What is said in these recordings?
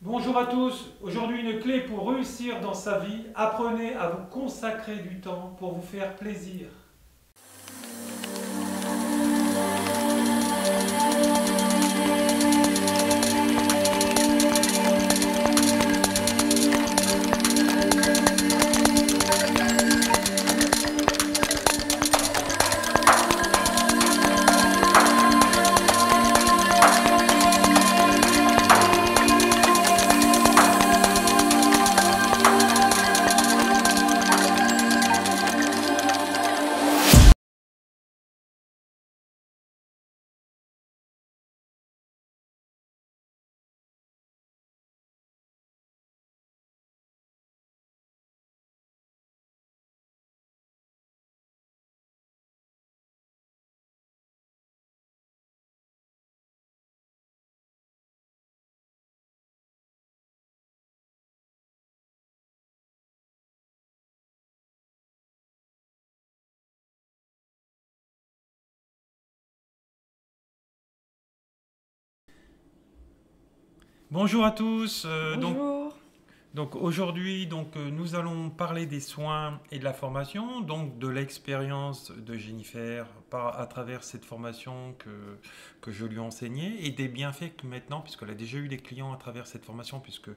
Bonjour à tous, aujourd'hui une clé pour réussir dans sa vie, apprenez à vous consacrer du temps pour vous faire plaisir. Bonjour à tous, Bonjour. aujourd'hui nous allons parler des soins et de la formation, donc de l'expérience de Jennifer à travers cette formation que je lui ai enseignée et des bienfaits que maintenant, puisqu'elle a déjà eu des clients à travers cette formation, puisque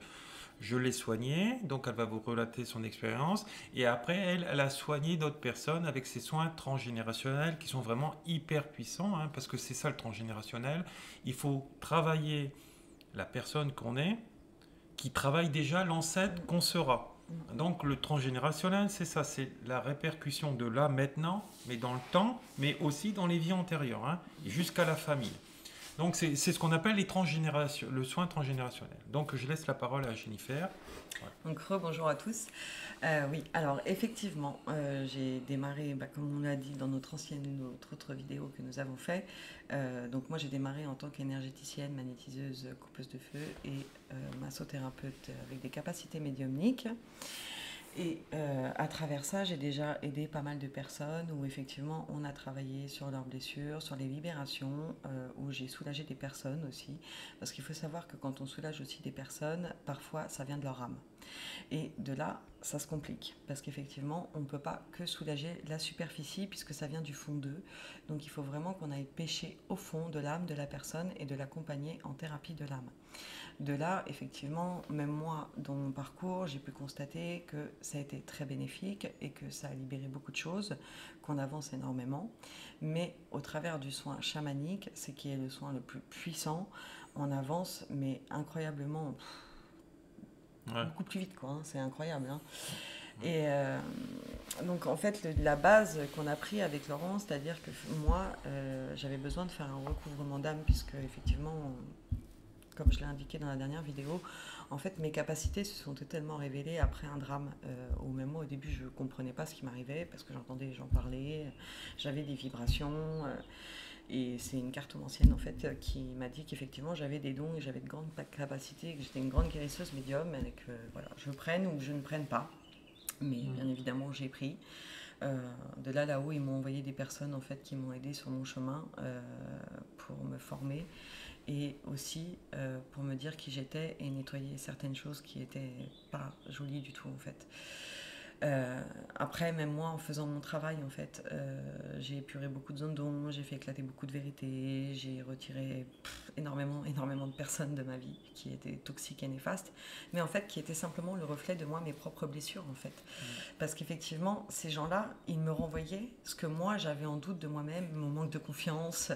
je l'ai soignée, donc elle va vous relater son expérience. Et après, elle a soigné d'autres personnes avec ses soins transgénérationnels qui sont vraiment hyper puissants, hein, parce que c'est ça le transgénérationnel. Il faut travailler la personne qu'on est, qui travaille déjà l'ancêtre qu'on sera. Donc le transgénérationnel, c'est ça, c'est la répercussion de là maintenant, mais dans le temps, mais aussi dans les vies antérieures, hein, et jusqu'à la famille. Donc c'est ce qu'on appelle le soin transgénérationnel. Donc je laisse la parole à Jennifer. Voilà. Donc, bonjour à tous. Oui, alors effectivement, j'ai démarré, comme on l'a dit dans notre autre vidéo que nous avons fait. Donc moi j'ai démarré en tant qu'énergéticienne, magnétiseuse, coupeuse de feu et massothérapeute avec des capacités médiumniques. Et à travers ça, j'ai déjà aidé pas mal de personnes où effectivement on a travaillé sur leurs blessures, sur les libérations, où j'ai soulagé des personnes aussi. Parce qu'il faut savoir que quand on soulage aussi des personnes, parfois ça vient de leur âme. Et de là, ça se complique, parce qu'effectivement, on ne peut pas que soulager la superficie, puisque ça vient du fond d'eux. Donc il faut vraiment qu'on aille pêcher au fond de l'âme de la personne et de l'accompagner en thérapie de l'âme. De là, effectivement, même moi, dans mon parcours, j'ai pu constater que ça a été très bénéfique et que ça a libéré beaucoup de choses, qu'on avance énormément. Mais au travers du soin chamanique, c'est qui est le soin le plus puissant, on avance, mais incroyablement, Ouais. beaucoup plus vite, quoi. Hein, c'est incroyable. Hein. Et donc, en fait, la base qu'on a pris avec Laurent, c'est-à-dire que moi, j'avais besoin de faire un recouvrement d'âme, puisque, effectivement, comme je l'ai indiqué dans la dernière vidéo, en fait, mes capacités se sont totalement révélées après un drame. Au même moment, au début, je ne comprenais pas ce qui m'arrivait, parce que j'entendais les gens parler, j'avais des vibrations. Et c'est une cartomancienne en fait qui m'a dit qu'effectivement j'avais des dons et j'avais de grandes capacités, que j'étais une grande guérisseuse médium et que voilà, je prenne ou je ne prenne pas. Mais bien évidemment j'ai pris. De là-haut, ils m'ont envoyé des personnes en fait qui m'ont aidé sur mon chemin pour me former et aussi pour me dire qui j'étais et nettoyer certaines choses qui étaient pas jolies du tout en fait. Après, même moi, en faisant mon travail, en fait, j'ai épuré beaucoup de zones d'ombre, j'ai fait éclater beaucoup de vérités, j'ai retiré énormément de personnes de ma vie qui étaient toxiques et néfastes, mais en fait, qui étaient simplement le reflet de moi, mes propres blessures, en fait. Parce qu'effectivement, ces gens-là, ils me renvoyaient ce que moi, j'avais en doute de moi-même, mon manque de confiance,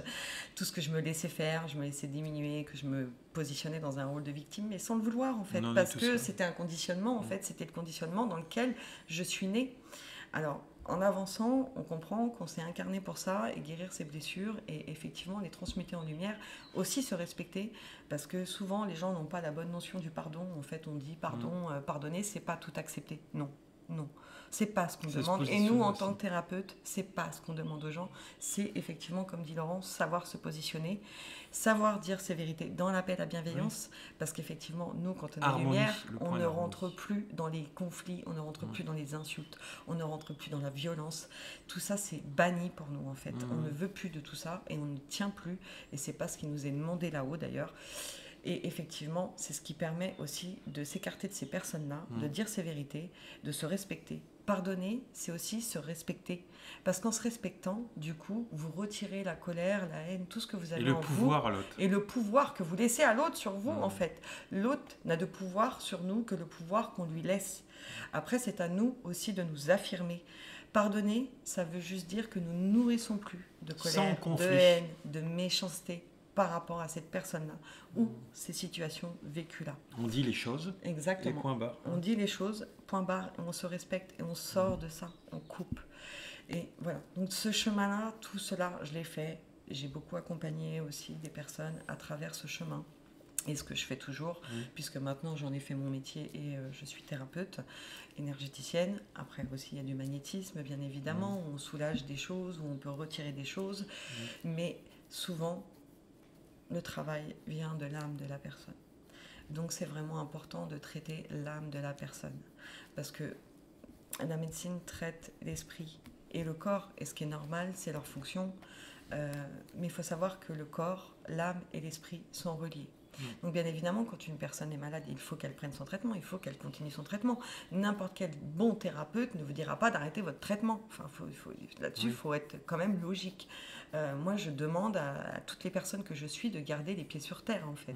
tout ce que je me laissais faire, je me laissais diminuer, que je me positionnais dans un rôle de victime, mais sans le vouloir, en On fait, en est parce tous que là. c'était un conditionnement, en fait, c'était le conditionnement dans lequel je suis née. Alors, en avançant, on comprend qu'on s'est incarné pour ça et guérir ses blessures et effectivement les transmuter en lumière, aussi se respecter parce que souvent les gens n'ont pas la bonne notion du pardon. En fait, on dit pardon, pardonner, c'est pas tout accepter. Non, non, c'est pas ce qu'on Ça se demande. Et nous, positionne en aussi. tant que thérapeute, c'est pas ce qu'on demande aux gens. C'est effectivement, comme dit Laurence, savoir se positionner, savoir dire ses vérités dans la paix et la Oui. bienveillance, parce qu'effectivement, nous, quand on est lumière, Harmonie, le on point ne rentre d'harmonie. plus dans les conflits, on ne rentre plus dans les insultes, on ne rentre plus dans la violence. Tout ça, c'est banni pour nous, en fait. On ne veut plus de tout ça et on ne tient plus. Et c'est pas ce qui nous est demandé là-haut, d'ailleurs. Et effectivement, c'est ce qui permet aussi de s'écarter de ces personnes-là, de dire ses vérités, de se respecter. Pardonner, c'est aussi se respecter. Parce qu'en se respectant, du coup, vous retirez la colère, la haine, tout ce que vous avez en vous. Et le pouvoir à l'autre. Et le pouvoir que vous laissez à l'autre sur vous, en fait. L'autre n'a de pouvoir sur nous que le pouvoir qu'on lui laisse. Après, c'est à nous aussi de nous affirmer. Pardonner, ça veut juste dire que nous ne nourrissons plus de colère, de haine, de méchanceté par rapport à cette personne-là ou ces situations vécues-là. On dit les choses. Exactement. Et point barre. On dit les choses, point barre, et on se respecte et on sort de ça, on coupe. Et voilà. Donc ce chemin-là, tout cela, je l'ai fait. J'ai beaucoup accompagné aussi des personnes à travers ce chemin. Et ce que je fais toujours, puisque maintenant j'en ai fait mon métier et je suis thérapeute, énergéticienne. Après aussi il y a du magnétisme, bien évidemment, où on soulage des choses, où on peut retirer des choses. Mais souvent, le travail vient de l'âme de la personne. Donc c'est vraiment important de traiter l'âme de la personne. Parce que la médecine traite l'esprit et le corps, et ce qui est normal, c'est leur fonction. Mais il faut savoir que le corps, l'âme et l'esprit sont reliés. Donc bien évidemment, quand une personne est malade, il faut qu'elle prenne son traitement, il faut qu'elle continue son traitement. N'importe quel bon thérapeute ne vous dira pas d'arrêter votre traitement. Enfin, là-dessus, il faut être quand même logique. Moi, je demande à toutes les personnes que je suis de garder les pieds sur terre, en fait.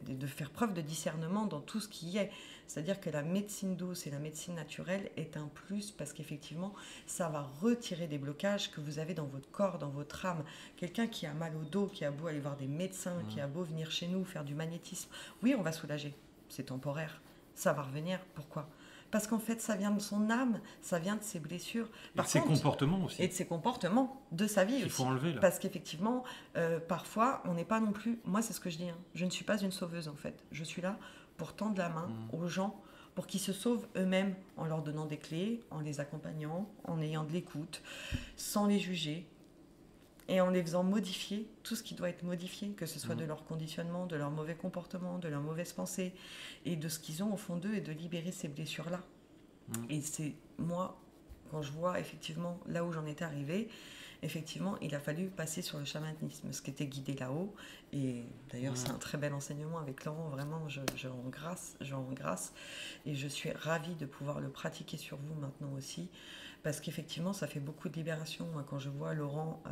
De faire preuve de discernement dans tout ce qui y est. C'est-à-dire que la médecine douce et la médecine naturelle est un plus parce qu'effectivement, ça va retirer des blocages que vous avez dans votre corps, dans votre âme. Quelqu'un qui a mal au dos, qui a beau aller voir des médecins, qui a beau venir chez nous faire du magnétisme, oui, on va soulager. C'est temporaire. Ça va revenir. Pourquoi ? Parce qu'en fait, ça vient de son âme, ça vient de ses blessures. Et de ses comportements aussi. Et de ses comportements, de sa vie aussi. Il faut enlever, là. Parce qu'effectivement, parfois, on n'est pas non plus... Moi, c'est ce que je dis. Je ne suis pas une sauveuse, en fait. Je suis là pour tendre la main aux gens, pour qu'ils se sauvent eux-mêmes, en leur donnant des clés, en les accompagnant, en ayant de l'écoute, sans les juger, et en les faisant modifier tout ce qui doit être modifié, que ce soit de leur conditionnement, de leur mauvais comportement, de leurs mauvaises pensées, et de ce qu'ils ont au fond d'eux, et de libérer ces blessures-là. Et c'est moi, quand je vois effectivement là où j'en étais arrivée, effectivement, il a fallu passer sur le chamanisme, ce qui était guidé là-haut. Et d'ailleurs, c'est un très bel enseignement avec Laurent. Vraiment, je rends grâce. Et je suis ravie de pouvoir le pratiquer sur vous maintenant aussi. Parce qu'effectivement, ça fait beaucoup de libération. Moi, quand je vois Laurent,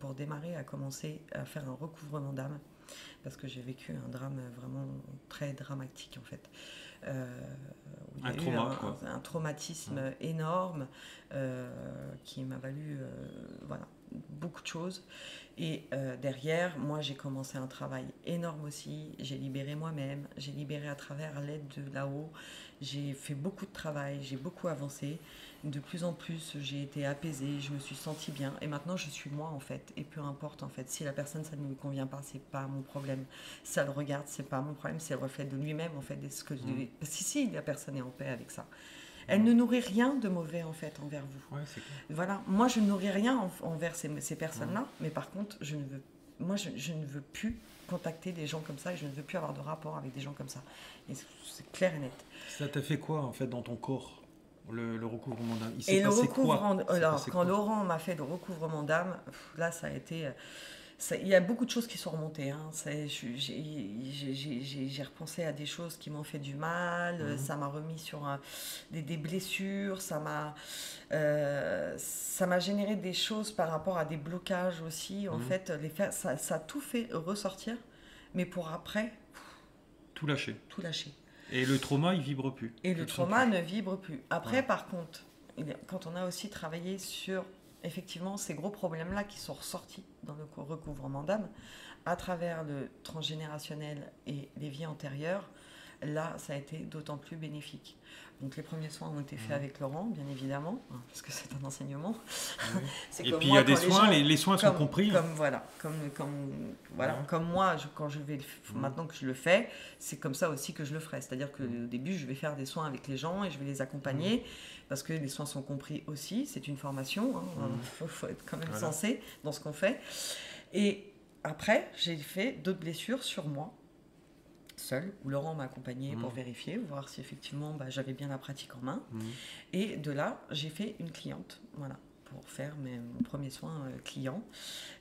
pour démarrer, a commencé à faire un recouvrement d'âme. Parce que j'ai vécu un drame vraiment très dramatique, en fait. Un traumatisme énorme qui m'a valu beaucoup de choses. Et derrière, moi, j'ai commencé un travail énorme aussi. J'ai libéré moi-même, j'ai libéré à travers l'aide de là-haut. J'ai fait beaucoup de travail, j'ai beaucoup avancé. De plus en plus, j'ai été apaisée, je me suis sentie bien. Et maintenant, je suis moi, en fait. Et peu importe, en fait. Si la personne, ça ne lui convient pas, c'est pas mon problème. Si ça le regarde, c'est pas mon problème. C'est le reflet de lui-même, en fait. Parce que si la personne est en paix avec ça. Elle ne nourrit rien de mauvais, en fait, envers vous. Ouais, c'est clair. Voilà. Moi, je ne nourris rien envers ces personnes-là. Mais par contre, je ne veux plus contacter des gens comme ça et je ne veux plus avoir de rapport avec des gens comme ça. Et c'est clair et net. Ça t'a fait quoi, en fait, dans ton corps, le recouvrement d'âme? Et le recouvrement, alors, quand Laurent m'a fait le recouvrement d'âme, là, ça a été... Il y a beaucoup de choses qui sont remontées. Hein. J'ai repensé à des choses qui m'ont fait du mal. Ça m'a remis sur des blessures. Ça m'a généré des choses par rapport à des blocages aussi. En fait, ça a tout fait ressortir. Mais pour après... Tout lâcher. Tout lâcher. Et le trauma, il vibre plus. Et le trauma ne vibre plus. Après, par contre, quand on a aussi travaillé sur... effectivement, ces gros problèmes-là qui sont ressortis dans le recouvrement d'âme, à travers le transgénérationnel et les vies antérieures, là, ça a été d'autant plus bénéfique. Donc, les premiers soins ont été faits avec Laurent, bien évidemment, parce que c'est un enseignement. Et puis, il y a des soins, les soins sont compris. Comme moi, quand je vais maintenant que je le fais, c'est comme ça aussi que je le ferai. C'est-à-dire qu'au début, je vais faire des soins avec les gens et je vais les accompagner, parce que les soins sont compris aussi. C'est une formation, faut être quand même sensé dans ce qu'on fait. Et après, j'ai fait d'autres blessures sur moi, seule, où Laurent m'a accompagnée pour vérifier, voir si effectivement j'avais bien la pratique en main. Et de là, j'ai fait une cliente. Voilà. pour faire mon premier soin client.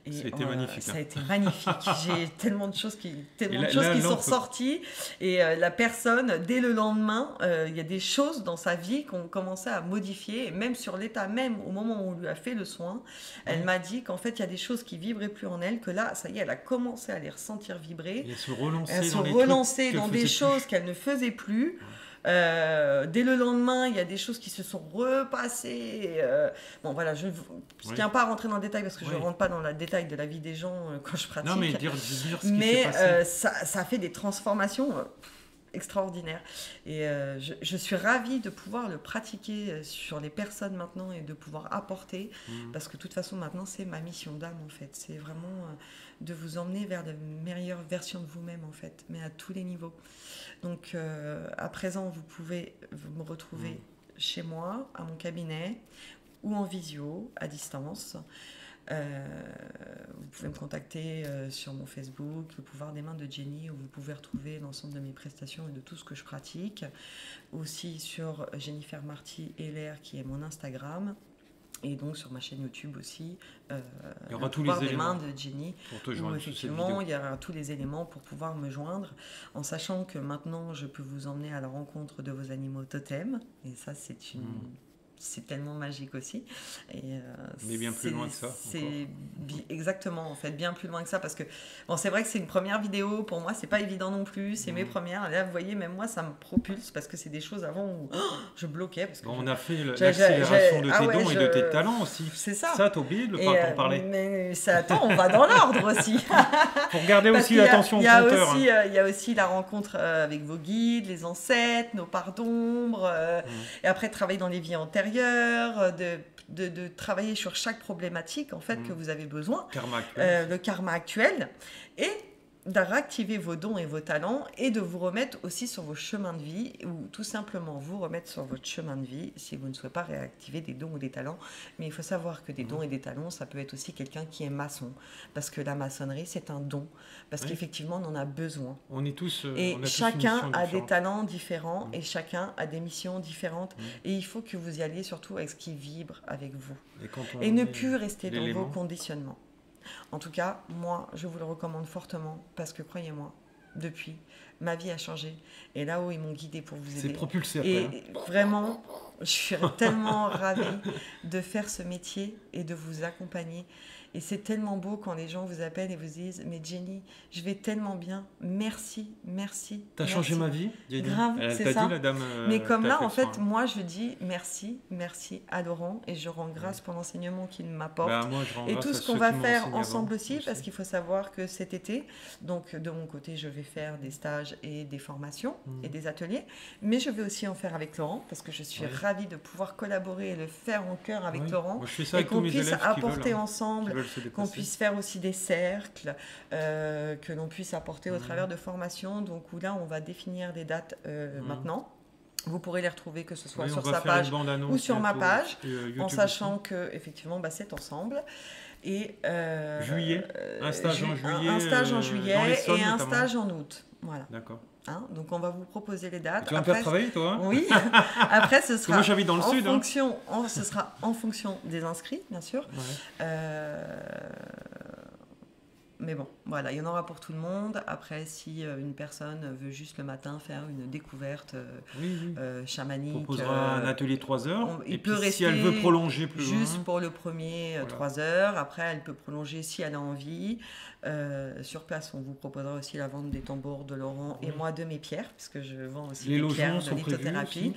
Et c'était magnifique. Ça a été magnifique. J'ai tellement de choses qui là, sont ressorties. Et la personne, dès le lendemain, il y a des choses dans sa vie qu'on commençait à modifier. Et même sur l'état même, au moment où on lui a fait le soin, elle m'a dit qu'en fait, il y a des choses qui vibraient plus en elle, que là, ça y est, elle a commencé à les ressentir vibrer. Et se relancer dans des choses qu'elle ne faisait plus. Dès le lendemain, il y a des choses qui se sont repassées. Bon, voilà, je ne tiens pas à rentrer dans le détail parce que je ne rentre pas dans le détail de la vie des gens quand je pratique. Non, mais dire ce qui s'est passé. Ça a fait des transformations extraordinaires. Et je suis ravie de pouvoir le pratiquer sur les personnes maintenant et de pouvoir apporter. Parce que de toute façon, maintenant, c'est ma mission d'âme, en fait. C'est vraiment de vous emmener vers la meilleure version de vous-même, en fait, mais à tous les niveaux. Donc, à présent, vous pouvez me retrouver chez moi, à mon cabinet, ou en visio, à distance. Vous pouvez me contacter sur mon Facebook, Le Pouvoir des Mains de Jenny, où vous pouvez retrouver l'ensemble de mes prestations et de tout ce que je pratique. Aussi sur Jennifer Marty Heller, qui est mon Instagram. Et donc sur ma chaîne YouTube aussi, il y aura Le tous Pouvoir les des éléments Mains de Jenny, pour te joindre. où effectivement il y aura tous les éléments pour pouvoir me joindre, en sachant que maintenant je peux vous emmener à la rencontre de vos animaux totems, et ça c'est tellement magique aussi. Et, mais bien plus loin que ça. C'est exactement, en fait, bien plus loin que ça, parce que bon, c'est vrai que c'est une première vidéo, pour moi c'est pas évident non plus, c'est mes premières. Là vous voyez, même moi ça me propulse, parce que c'est des choses avant où je bloquais. Parce que on a fait l'accélération de tes dons et de tes talents aussi. C'est ça. Ça, t'as oublié de t'en parler. Mais ça, attends, on va dans l'ordre aussi. Pour garder aussi l'attention au compteur. Il y a aussi la rencontre avec vos guides, les ancêtres, nos parts d'ombre, et après travailler dans les vies antérieures, de travailler sur chaque problématique en fait que vous avez besoin, le karma actuel, et de réactiver vos dons et vos talents, et de vous remettre aussi sur vos chemins de vie, ou tout simplement vous remettre sur votre chemin de vie si vous ne souhaitez pas réactiver des dons ou des talents. Mais il faut savoir que des dons et des talents, ça peut être aussi quelqu'un qui est maçon, parce que la maçonnerie c'est un don, parce qu'effectivement on en a besoin. On est tous et chacun a des talents différents, et chacun a des missions différentes, et il faut que vous y alliez surtout avec ce qui vibre avec vous, et ne plus rester dans vos conditionnements. En tout cas, moi, je vous le recommande fortement, parce que croyez-moi, depuis, ma vie a changé. Et là-haut, ils m'ont guidée pour vous aider. C'est propulsé après. Et vraiment, je suis tellement ravie de faire ce métier et de vous accompagner. Et c'est tellement beau quand les gens vous appellent et vous disent « Mais Jenny, je vais tellement bien, merci, merci. » T'as changé ma vie, Jenny. Grave, c'est ça. Dit, la dame, mais comme là, en fait, moi, je dis merci, merci à Laurent, et je rends grâce pour l'enseignement qu'il m'apporte. Et tout ce qu'on va faire ensemble aussi, parce qu'il faut savoir que cet été, donc de mon côté, je vais faire des stages et des formations et des ateliers, mais je vais aussi en faire avec Laurent, parce que je suis ravie de pouvoir collaborer et le faire en cœur avec Laurent, moi, je fais ça avec et qu'on puisse apporter ensemble, qu'on puisse faire aussi des cercles, que l'on puisse apporter au travers de formations, donc où là on va définir des dates maintenant. Vous pourrez les retrouver que ce soit sur sa page ou sur ma page, en sachant que effectivement c'est ensemble. Et juillet, un stage en juillet, un stage en juillet Essonne, et un notamment. Stage en août. Voilà. D'accord. Donc on va vous proposer les dates. Tu vas me faire travailler, toi, Oui. Après, ce sera. Moi, j'habite dans le sud. Ce sera en fonction des inscrits, bien sûr. Mais bon, voilà, il y en aura pour tout le monde. Après, si une personne veut juste le matin faire une découverte chamanique, on proposera un atelier 3 heures. Il et peut puis, rester si elle veut prolonger plus juste loin, pour le premier 3 heures. Après, elle peut prolonger si elle a envie. Sur place, on vous proposera aussi la vente des tambours de Laurent et moi de mes pierres, parce que je vends aussi des pierres de lithothérapie.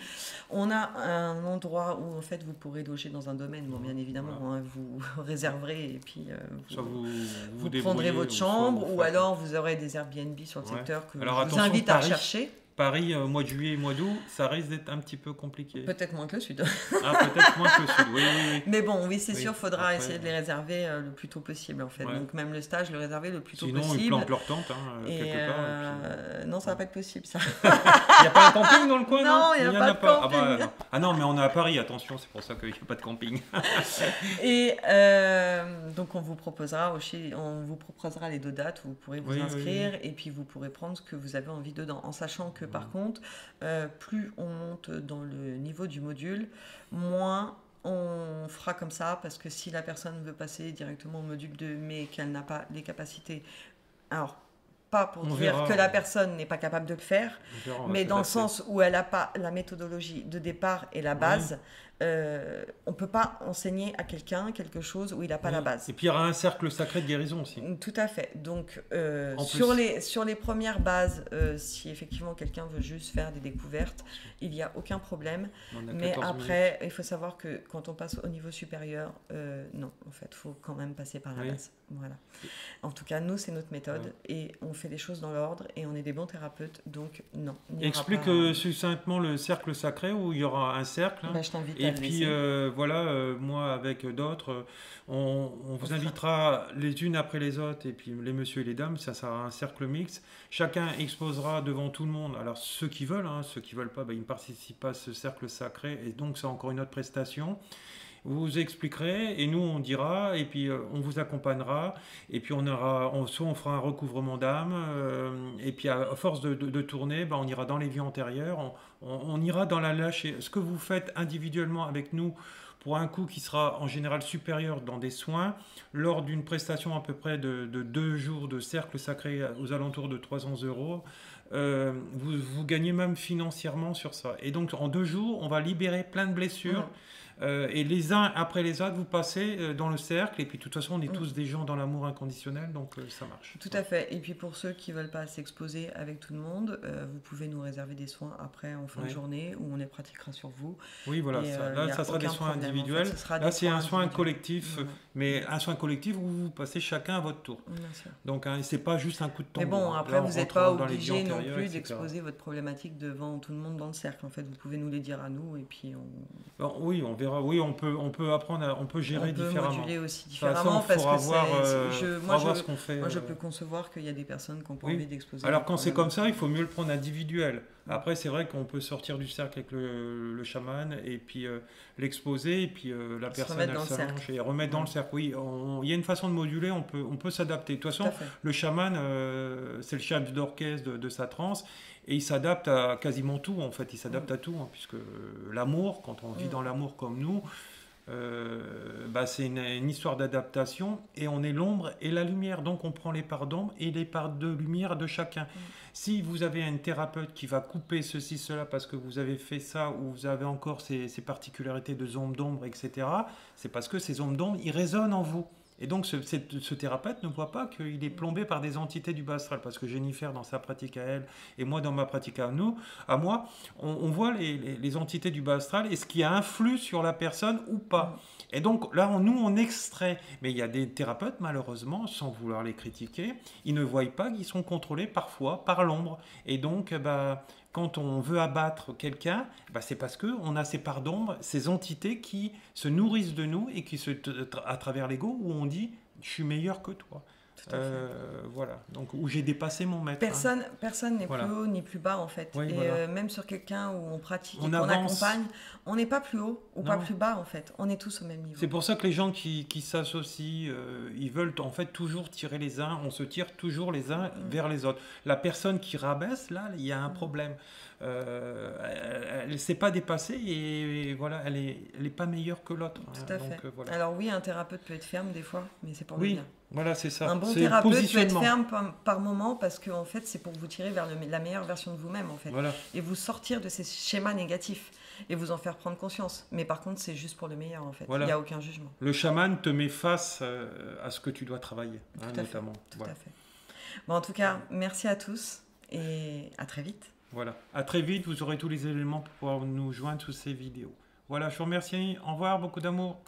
On a un endroit où en fait vous pourrez loger dans un domaine. Bon, bien évidemment, vous réserverez et puis vous prendrez votre chambre, ou alors vous aurez des Airbnb sur le secteur que je vous invite à rechercher. Paris, mois de juillet et mois d'août, ça risque d'être un petit peu compliqué. Peut-être moins que le sud. Peut-être moins que le sud, oui. Mais bon, oui, c'est sûr, il faudra essayer de les réserver le plus tôt possible, en fait. Donc même le stage, le réserver le plus tôt possible. Sinon, ils plantent leur tente, quelque part. Non, ça va pas être possible, ça. Il n'y a pas un camping dans le coin? Non, il n'y a pas de camping. Non, mais on est à Paris, attention, c'est pour ça qu'il n'y a pas de camping. Et donc, on vous proposera les 2 dates où vous pourrez vous inscrire, et puis vous pourrez prendre ce que vous avez envie dedans, en sachant que par contre, plus on monte dans le niveau du module, moins on fera comme ça parce que si la personne veut passer directement au module 2 mais qu'elle n'a pas les capacités, alors pas pour dire que la personne n'est pas capable de le faire, mais dans le sens où elle n'a pas la méthodologie de départ et la base, on ne peut pas enseigner à quelqu'un quelque chose où il n'a pas la base. Et puis il y aura un cercle sacré de guérison aussi. Tout à fait. Donc sur les premières bases, si effectivement quelqu'un veut juste faire des découvertes, il n'y a aucun problème. Mais après, il faut savoir que quand on passe au niveau supérieur, non, en fait, il faut quand même passer par la base. Voilà. En tout cas, nous, c'est notre méthode et on fait les choses dans l'ordre et on est des bons thérapeutes, donc non. Explique succinctement le cercle sacré où il y aura un cercle. Je t'invite et puis moi avec d'autres, on vous invitera les unes après les autres et puis les messieurs et les dames, ça sera un cercle mixte. Chacun exposera devant tout le monde. Alors ceux qui veulent, ceux qui veulent pas, ils ne participent pas à ce cercle sacré et donc c'est encore une autre prestation. Vous expliquerez et nous on dira et puis on vous accompagnera et puis soit on fera un recouvrement d'âme et puis à force de tourner, on ira dans les vies antérieures, on ira dans la lâche. Ce que vous faites individuellement avec nous pour un coût qui sera en général supérieur dans des soins, lors d'une prestation à peu près de 2 jours de cercle sacré aux alentours de 300 €, vous gagnez même financièrement sur ça. Et donc en 2 jours, on va libérer plein de blessures. Et les uns après les autres, vous passez dans le cercle. Et puis de toute façon, on est tous des gens dans l'amour inconditionnel, donc ça marche. Tout à fait. Et puis pour ceux qui ne veulent pas s'exposer avec tout le monde, vous pouvez nous réserver des soins après en fin de journée où on les pratiquera sur vous. Oui, voilà. Là, ça sera des soins individuels. En fait, là, c'est un soin collectif, mais un soin collectif où vous passez chacun à votre tour. Bien sûr. Donc, c'est pas juste un coup de tambour. Mais bon, après, vous n'êtes pas obligé non plus d'exposer votre problématique devant tout le monde dans le cercle. En fait, vous pouvez nous les dire à nous et puis oui, on verra. Oui, on peut apprendre, on peut gérer différemment. On peut moduler aussi différemment parce que ce qu'on fait. Moi, je peux concevoir qu'il y a des personnes qui n'ont pas envie d'exposer. Alors quand c'est comme ça, il faut mieux le prendre individuel. Après, c'est vrai qu'on peut sortir du cercle avec le chaman et puis l'exposer et puis la personne elle s'allonge et remettre dans le cercle. Oui, il y a une façon de moduler, on peut s'adapter. De toute façon, le chaman, c'est le chef d'orchestre de sa transe. Et il s'adapte à quasiment tout, en fait. Il s'adapte à tout, puisque l'amour, quand on vit dans l'amour comme nous, c'est une histoire d'adaptation. Et on est l'ombre et la lumière. Donc, on prend les parts d'ombre et les parts de lumière de chacun. Si vous avez un thérapeute qui va couper ceci, cela, parce que vous avez fait ça, ou vous avez encore ces particularités de zone d'ombre, etc., c'est parce que ces ombres d'ombre, ils résonnent en vous. Et donc ce thérapeute ne voit pas qu'il est plombé par des entités du bas astral, parce que Jennifer dans sa pratique à elle et moi dans ma pratique à moi, on voit les entités du bas astral et ce qui influe sur la personne ou pas. Et donc là, on extrait. Mais il y a des thérapeutes, malheureusement, sans vouloir les critiquer, ils ne voient pas qu'ils sont contrôlés parfois par l'ombre. Et donc, quand on veut abattre quelqu'un, c'est parce qu'on a ces parts d'ombre, ces entités qui se nourrissent de nous et qui à travers l'ego, où on dit « je suis meilleur que toi ». Voilà, donc où j'ai dépassé mon maître. Personne n'est plus haut ni plus bas en fait. Même sur quelqu'un où on pratique et qu'on accompagne, on n'est pas plus haut ou pas plus bas en fait. On est tous au même niveau. C'est pour ça que les gens qui s'associent, ils veulent en fait toujours tirer les uns, on se tire toujours les uns vers les autres. La personne qui rabaisse, là, il y a un problème. Elle ne s'est pas dépassée et voilà, elle est pas meilleure que l'autre. Tout à fait. Alors oui, un thérapeute peut être ferme des fois, mais c'est pour le bien. Voilà, c'est ça. Un bon thérapeute peut être ferme par moment parce que en fait, c'est pour vous tirer vers la meilleure version de vous-même en fait, et vous sortir de ces schémas négatifs et vous en faire prendre conscience. Mais par contre, c'est juste pour le meilleur en fait. Il n'y a aucun jugement. Le chaman te met face à ce que tu dois travailler, notamment. Tout à fait. Bon, en tout cas, merci à tous et à très vite. Voilà, à très vite. Vous aurez tous les éléments pour pouvoir nous joindre sous ces vidéos. Voilà, je vous remercie. Au revoir, beaucoup d'amour.